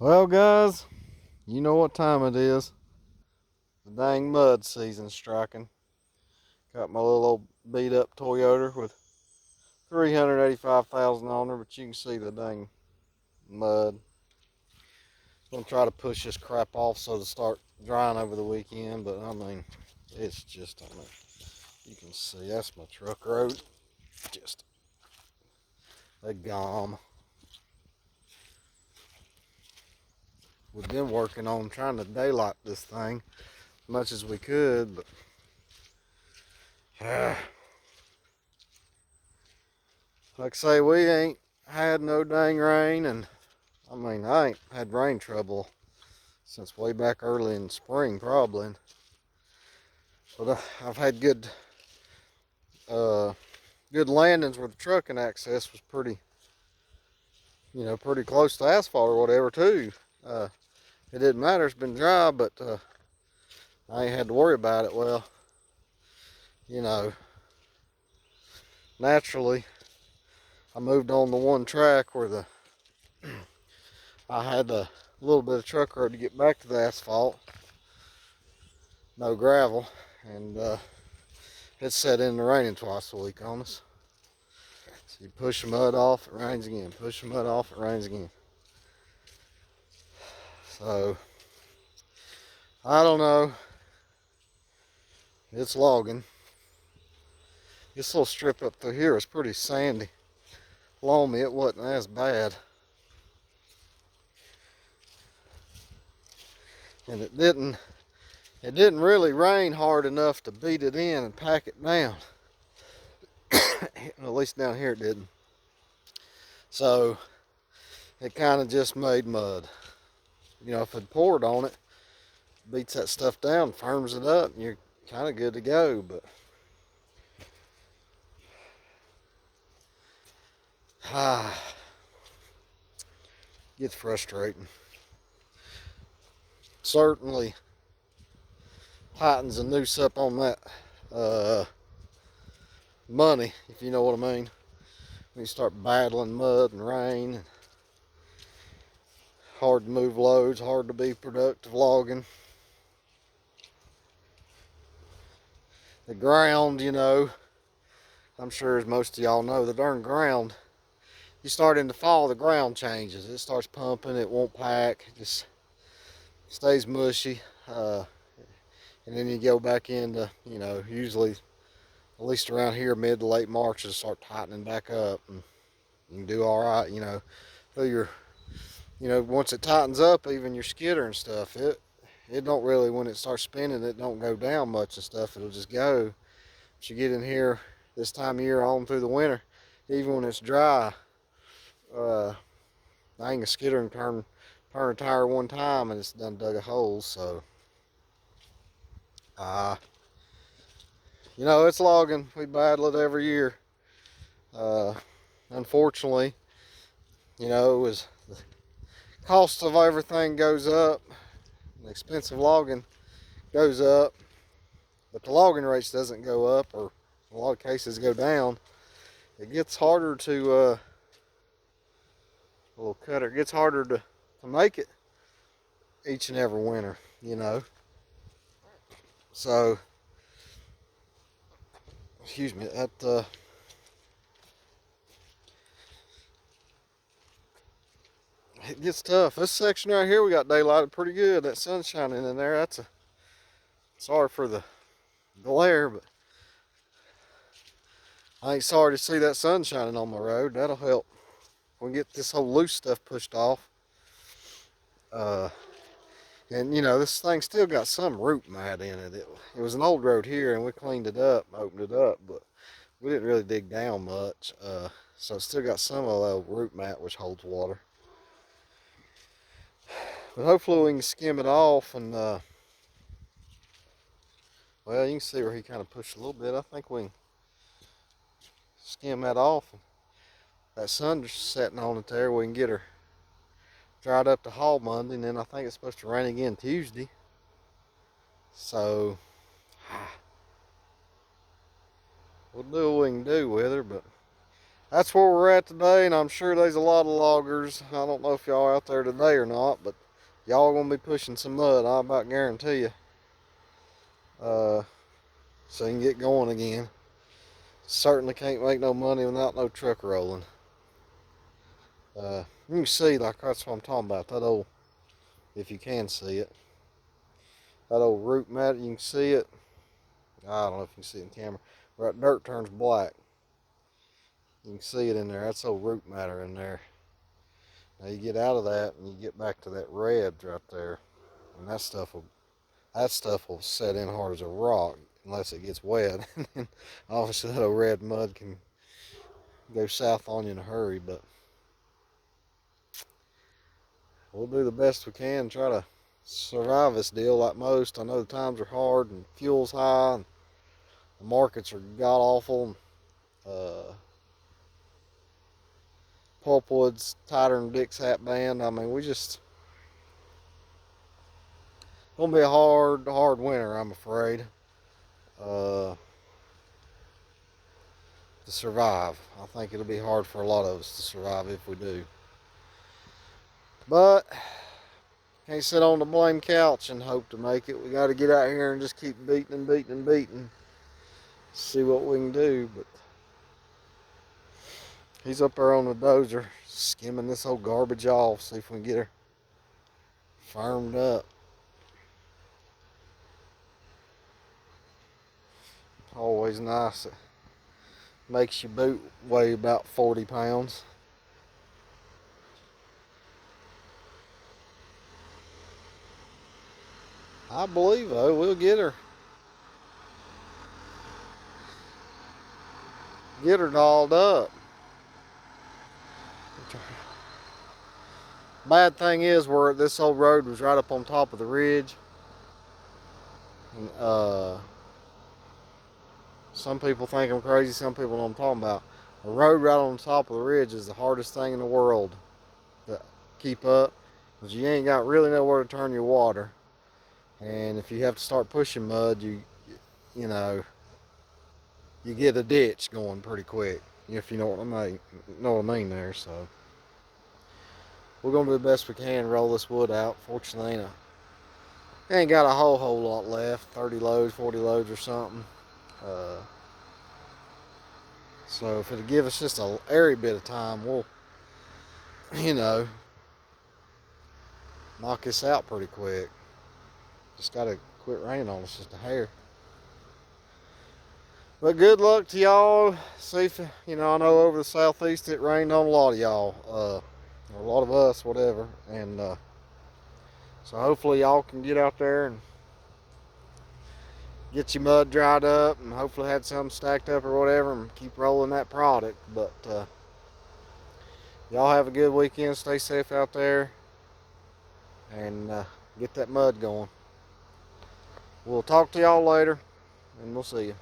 Well, guys, you know what time it is. The dang mud season's striking. Got my little old beat up Toyota with 385,000 on her, but you can see the dang mud. Gonna try to push this crap off so to start drying over the weekend, but I mean, it's just on it. You can see that's my truck road. Just a gum. We've been working on trying to daylight this thing as much as we could, but like I say, we ain't had no dang rain, and I mean, I ain't had rain trouble since way back early in spring, probably. But I've had uh, good landings where the trucking access was pretty, pretty close to asphalt or whatever too. Uh, it didn't matter; it's been dry, but I ain't had to worry about it. Well, you know, naturally, I moved on the one track where I had a little bit of truck road to get back to the asphalt, no gravel, and it's set in the raining twice a week on us. So you push the mud off, it rains again. Push the mud off, it rains again. So, I don't know. It's logging. This little strip up through here is pretty sandy. Loamy, it wasn't as bad. And it didn't really rain hard enough to beat it in and pack it down. At least down here it didn't. So, it kind of just made mud. If it poured on it, beats that stuff down, firms it up, and you're kind of good to go. But gets frustrating. Certainly tightens the noose up on that uh, money, if you know what I mean. When you start battling mud and rain, hard to move loads, hard to be productive logging. The ground, I'm sure as most of y'all know, the darn ground, you start in the fall, the ground changes. It starts pumping, it won't pack, it just stays mushy. And then you go back into, usually, at least around here, mid to late March, it'll start tightening back up. And you can do all right, through your, once it tightens up, even your skidder and stuff, it don't really, when it starts spinning, it don't go down much and stuff. It'll just go. But you get in here this time of year on through the winter, even when it's dry, I ain't a skidder and turn a tire one time and it's done dug a hole. So, uh, it's logging. We battle it every year. Uh, Unfortunately, as the cost of everything goes up, the expensive logging goes up, but the logging rates doesn't go up, or in a lot of cases go down. It gets harder to a little cutter. It gets harder to make it each and every winter. So, excuse me, that it gets tough. This section right here, we got daylighted pretty good. That sun's shining in there. Sorry for the glare, but I ain't sorry to see that sun shining on my road. That'll help. We get this whole loose stuff pushed off. Uh, and this thing still got some root mat in it. It was an old road here, and we cleaned it up, opened it up, but we didn't really dig down much. So it's still got some of that root mat which holds water. But hopefully we can skim it off, and well, you can see where he kind of pushed a little bit. I think we can skim that off. That sun just setting on it there. We can get her dried up to haul Monday, and then I think it's supposed to rain again Tuesday. So we'll do what we can do with her, but that's where we're at today, and I'm sure there's a lot of loggers. I don't know if y'all out there today or not, but y'all gonna be pushing some mud, I about guarantee you. So you can get going again. Certainly can't make no money without no truck rolling. You can see, like, that's what I'm talking about, that old, if you can see it, that old root matter, you can see it. I don't know if you can see it in camera. Where that dirt turns black. You can see it in there. That's old root matter in there. Now you get out of that and you get back to that red right there, and that stuff will set in hard as a rock unless it gets wet. And obviously that old red mud can go south on you in a hurry, but we'll do the best we can, try to survive this deal like most. I know the times are hard and fuel's high and the markets are god awful. Uh, Pulpwood's tighter than Dick's hat band. I mean, we just gonna be a hard winter, I'm afraid, to survive. I think it'll be hard for a lot of us to survive if we do. But can't sit on the blame couch and hope to make it. We got to get out here and just keep beating and beating and beating. See what we can do. But he's up there on the dozer, skimming this old garbage off. See if we can get her firmed up. Always nice. It makes your boot weigh about 40 pounds. I believe, though, we'll get her. Get her dolled up. Bad thing is, where this old road was right up on top of the ridge. And, some people think I'm crazy, some people know what I'm talking about. A road right on top of the ridge is the hardest thing in the world to keep up, because you ain't got really nowhere to turn your water. And if you have to start pushing mud, you know, you get a ditch going pretty quick, if you know what I mean there. So we're gonna do the best we can, roll this wood out. Fortunately, ain't got a whole lot left, 30 loads, 40 loads or something. So if it'll give us just a airy bit of time, we'll, you know, knock this out pretty quick. Just gotta quit raining on us just a hair. But good luck to y'all. See if, I know over the southeast it rained on a lot of y'all, or a lot of us, whatever. And so hopefully y'all can get out there and get your mud dried up, and hopefully had some stacked up or whatever, and keep rolling that product. But y'all have a good weekend. Stay safe out there, and get that mud going. We'll talk to y'all later, and we'll see you.